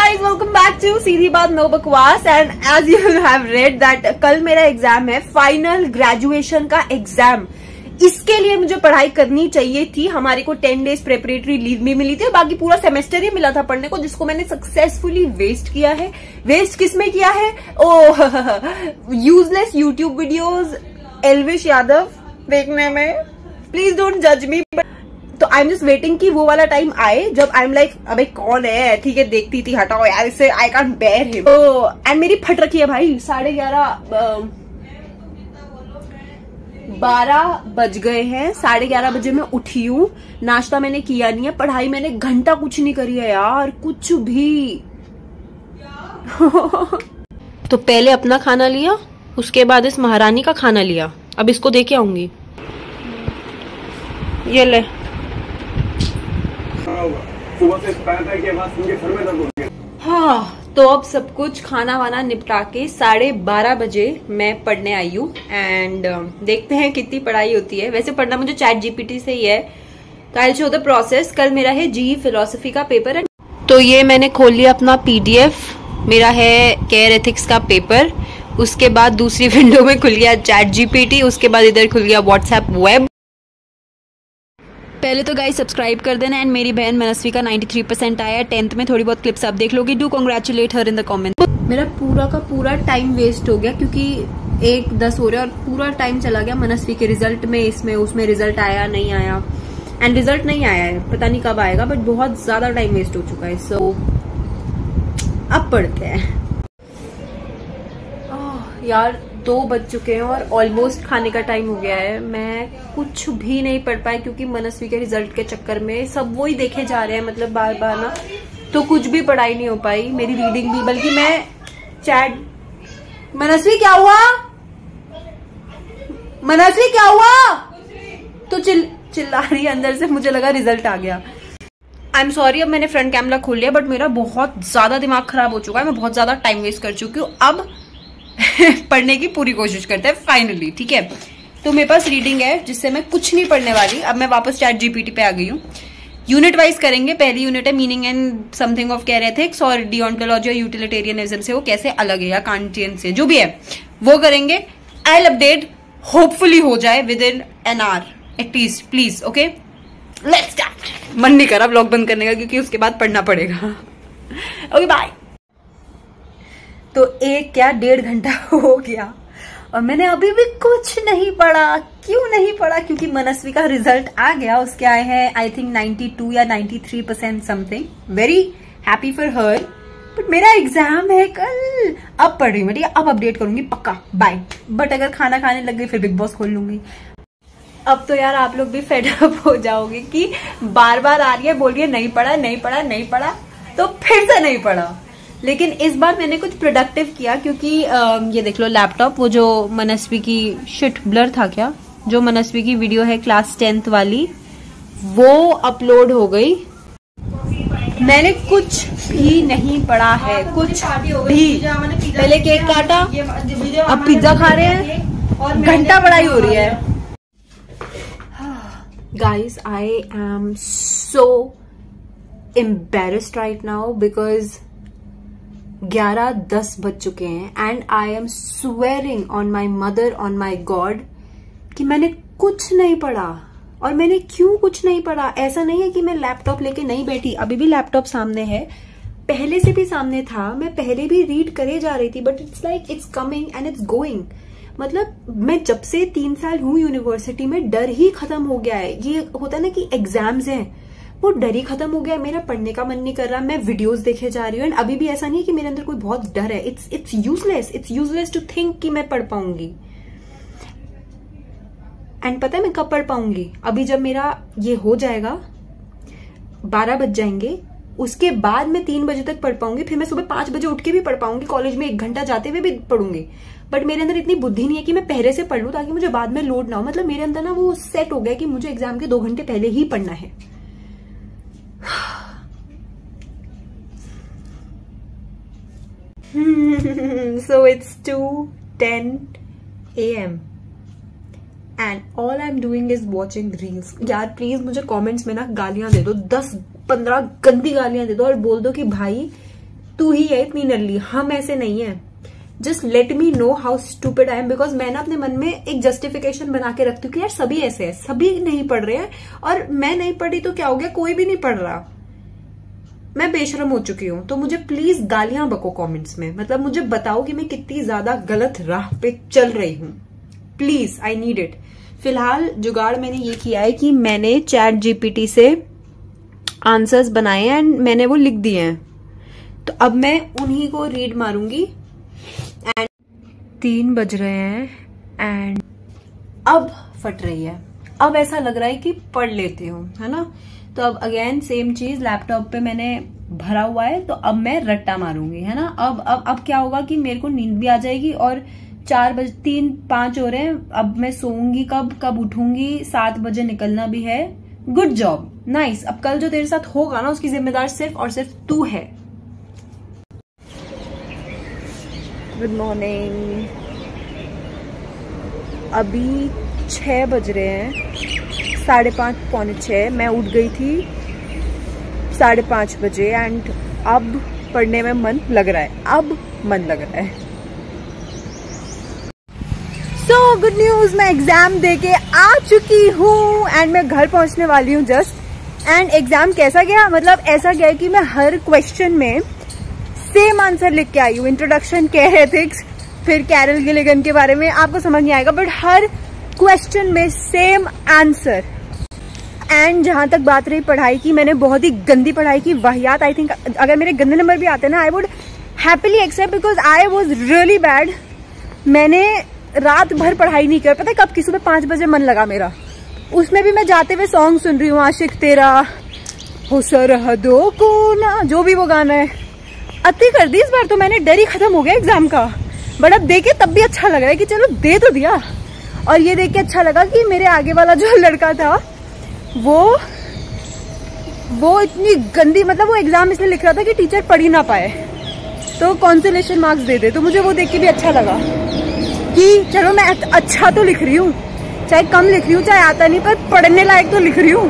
guys, welcome back to सीधी बात no बकवास। And as you have read that कल मेरा एग्जाम है, फाइनल ग्रेजुएशन का एग्जाम। इसके लिए मुझे पढ़ाई करनी चाहिए थी। हमारे को 10 डेज प्रेपरेटरी लीव भी मिली थी और बाकी पूरा सेमेस्टर ही मिला था पढ़ने को, जिसको मैंने सक्सेसफुली वेस्ट किया है। वेस्ट किसमें किया है? Oh, useless YouTube videos Elvish Yadav देखने में। प्लीज डोंट जज मी। तो आई एम जस्ट वेटिंग कि वो वाला टाइम आए जब आई एम लाइक अबे कौन है, ठीक है देखती थी, हटाओ यार इससे, I can't bear him. And मेरी फट रखी है भाई, 12 बज गए हैं। 11:30 बजे मैं उठी हूँ, नाश्ता मैंने किया नहीं है, पढ़ाई मैंने घंटा कुछ नहीं करी है यार, कुछ भी। तो पहले अपना खाना लिया, उसके बाद इस महारानी का खाना लिया। अब इसको दे के आऊंगी। ये ले। सुबह से के बाद उनके घर में दर्द हो गया। हाँ, तो अब सब कुछ खाना वाना निपटा के 12:30 बजे मैं पढ़ने आई हूँ। एंड देखते हैं कितनी पढ़ाई होती है। वैसे पढ़ना मुझे चैट जीपीटी से ही है। I show the process. कल मेरा है जी फिलोसफी का पेपर है। तो ये मैंने खोल लिया अपना पीडीएफ, मेरा है केयर एथिक्स का पेपर। उसके बाद दूसरी विंडो में खुल गया चैट जीपीटी, उसके बाद इधर खुल गया व्हाट्सएप वेब। पहले तो गाइस सब्सक्राइब कर देना। एंड मेरी बहन मनस्वी का 93% आया 10th में। थोड़ी बहुत क्लिप्स आप देख लोगी। Do congratulate her in the comment. मेरा पूरा का पूरा टाइम वेस्ट हो गया क्योंकि 1:10 हो रहा है और पूरा टाइम चला गया मनस्वी के रिजल्ट में, इसमें उसमें रिजल्ट आया नहीं आया। एंड रिजल्ट नहीं आया है, पता नहीं कब आएगा, बट बहुत ज्यादा टाइम वेस्ट हो चुका है। सो अब पढ़ते हैं। यार 2 बज चुके हैं और ऑलमोस्ट खाने का टाइम हो गया है। मैं कुछ भी नहीं पढ़ पाई क्योंकि मनस्वी के रिजल्ट के चक्कर में सब वो ही देखे जा रहे हैं, मतलब बार बार ना, तो कुछ भी पढ़ाई नहीं हो पाई। मेरी रीडिंग भी, बल्कि मैं चैट। मनस्वी क्या हुआ? मनस्वी क्या हुआ? तो चिल्ला रही है अंदर से, मुझे लगा रिजल्ट आ गया। I am sorry. अब मैंने फ्रंट कैमरा खोल लिया, बट मेरा बहुत ज्यादा दिमाग खराब हो चुका है। मैं बहुत ज्यादा टाइम वेस्ट कर चुकी हूँ। अब पढ़ने की पूरी कोशिश करते हैं फाइनली, ठीक है। तो मेरे पास रीडिंग है जिससे मैं कुछ नहीं पढ़ने वाली। अब मैं वापस चैट जीपीटी पे आ गई हूँ। यूनिट वाइज करेंगे। पहली यूनिट है meaning and something of care ethics, और डिओन्टोलॉजी और यूटिलिटेरियनिज्म से वो कैसे अलग है, या कांटियन से, जो भी है वो करेंगे। आई विल अपडेट, होपफुली हो जाए with in an hour at least, please. Okay, let's start. मन नहीं करा ब्लॉग बंद करने का क्योंकि उसके बाद पढ़ना पड़ेगा। Okay bye. तो 1.5 घंटा हो गया और मैंने अभी भी कुछ नहीं पढ़ा। क्यों नहीं पढ़ा? क्योंकि मनस्वी का रिजल्ट आ गया। उसके आए हैं आई थिंक 92 या 93% something. Very happy for her. But मेरा एग्जाम है कल। अब पढ़ रही हूँ, ठीक है। अब अपडेट करूंगी पक्का। बाय। बट अगर खाना खाने लग गई फिर बिग बॉस खोल लूंगी। अब तो यार आप लोग भी फेड अप हो जाओगे कि बार बार आ रही है, बोल रही है नहीं पढ़ा नहीं पढ़ा नहीं पढ़ा, तो फिर से नहीं पढ़ा। लेकिन इस बार मैंने कुछ प्रोडक्टिव किया क्योंकि ये देख लो लैपटॉप, वो जो मनस्वी की शिट ब्लर था क्या, जो मनस्वी की वीडियो है क्लास 10th वाली, वो अपलोड हो गई। मैंने कुछ भी नहीं पढ़ा है, कुछ भी। पहले केक काटा, अब पिज्जा खा रहे हैं, घंटा पढ़ाई हो रही है। Guys I am so embarrassed right now because 11:10 बज चुके हैं and I am swearing on my mother, on my God, कि मैंने कुछ नहीं पढ़ा। और मैंने क्यों कुछ नहीं पढ़ा? ऐसा नहीं है कि मैं लैपटॉप लेके नहीं बैठी, अभी भी लैपटॉप सामने है, पहले से भी सामने था, मैं पहले भी रीड करे जा रही थी, but it's like it's coming and it's going. मतलब मैं जब से 3 साल हूं यूनिवर्सिटी में, डर ही खत्म हो गया है। ये होता है ना कि एग्जाम्स हैं, वो डर ही खत्म हो गया है। मेरा पढ़ने का मन नहीं कर रहा, मैं वीडियोस देखे जा रही हूँ। एंड अभी भी ऐसा नहीं है कि मेरे अंदर कोई बहुत डर है। इट्स यूजलेस टू थिंक कि मैं पढ़ पाऊंगी। एंड पता है मैं कब पढ़ पाऊंगी? अभी जब मेरा ये हो जाएगा, 12 बज जाएंगे, उसके बाद मैं 3 बजे तक पढ़ पाऊंगी। फिर मैं सुबह 5 बजे उठ के भी पढ़ पाऊंगी, कॉलेज में 1 घंटा जाते हुए भी पढ़ूंगी। बट मेरे अंदर इतनी बुद्धि नहीं है कि मैं पहले से पढ़ लूं ताकि मुझे बाद में लोड ना हो। मतलब मेरे अंदर ना वो सेट हो गया कि मुझे एग्जाम के 2 घंटे पहले ही पढ़ना है। So it's 2:10 AM and all I'm doing is watching reels. यार प्लीज मुझे कमेंट्स में ना गालियां दे दो, 10-15 गंदी गालियां दे दो और बोल दो कि भाई तू ही है इतनी नल्ली, हम ऐसे नहीं है। Just let me know how stupid I am, because मैं ना अपने मन में एक जस्टिफिकेशन बना के रखती हूँ कि यार सभी ऐसे है, सभी नहीं पढ़ रहे हैं, और मैं नहीं पढ़ी तो क्या हो गया, कोई भी नहीं पढ़ रहा। मैं बेशरम हो चुकी हूँ, तो मुझे प्लीज गालियां बको कमेंट्स में, मतलब मुझे बताओ कि मैं कितनी ज्यादा गलत राह पे चल रही हूँ। Please, I need it. फिलहाल जुगाड़ मैंने ये किया है कि मैंने चैट जीपीटी से आंसर्स बनाए हैं एंड मैंने वो लिख दिए हैं, तो अब मैं उन्हीं को रीड मारूंगी। एंड 3 बज रहे हैं एंड अब फट रही है। अब ऐसा लग रहा है कि पढ़ लेती हूँ, है ना। तो अब अगेन सेम चीज, लैपटॉप पे मैंने भरा हुआ है, तो अब मैं रट्टा मारूंगी, है ना। अब क्या होगा कि मेरे को नींद भी आ जाएगी, और 3-5 हो रहे हैं। अब मैं सोऊंगी कब उठूंगी, 7 बजे निकलना भी है। Good job, nice. अब कल जो तेरे साथ होगा ना, उसकी जिम्मेदार सिर्फ और सिर्फ तू है। Good morning. अभी 6 बज रहे हैं, 5:30 पौने 6। मैं उठ गई थी 5:30 बजे एंड अब पढ़ने में मन लग रहा है, अब मन लग रहा है। सो गुड न्यूज, मैं एग्जाम देके आ चुकी हूँ एंड मैं घर पहुंचने वाली हूँ जस्ट। एंड एग्जाम कैसा गया, मतलब ऐसा गया कि मैं हर क्वेश्चन में सेम आंसर लिख के आई हूँ। इंट्रोडक्शन, केयर एथिक्स, फिर कैरल गिलिगन के बारे में आपको समझ नहीं आएगा, बट हर क्वेश्चन में सेम आंसर। एंड जहां तक बात रही पढ़ाई की, मैंने बहुत ही गंदी पढ़ाई की, वाहियात। आई थिंक अगर मेरे गंदे नंबर भी आते ना, I would happily accept, because I was really bad. मैंने रात भर पढ़ाई नहीं कर, पता है कब की, सुबह 5 बजे मन लगा मेरा, उसमें भी मैं जाते हुए सॉन्ग सुन रही हूँ, आशिक तेरा हो सरहदों को ना, जो भी वो गाना है। अति कर दी इस बार तो मैंने, डर ही खत्म हो गया एग्जाम का। बट अब देखे तब भी अच्छा लग रहा है कि चलो दे तो दिया। और ये देख के अच्छा लगा कि मेरे आगे वाला जो लड़का था वो इतनी गंदी, मतलब वो एग्जाम इसलिए लिख रहा था कि टीचर पढ़ ही ना पाए, तो कॉन्सोलेशन मार्क्स दे दे। तो मुझे वो देख के भी अच्छा लगा कि चलो मैं अच्छा तो लिख रही हूँ, चाहे कम लिख रही हूँ, चाहे आता नहीं, पर पढ़ने लायक तो लिख रही हूँ।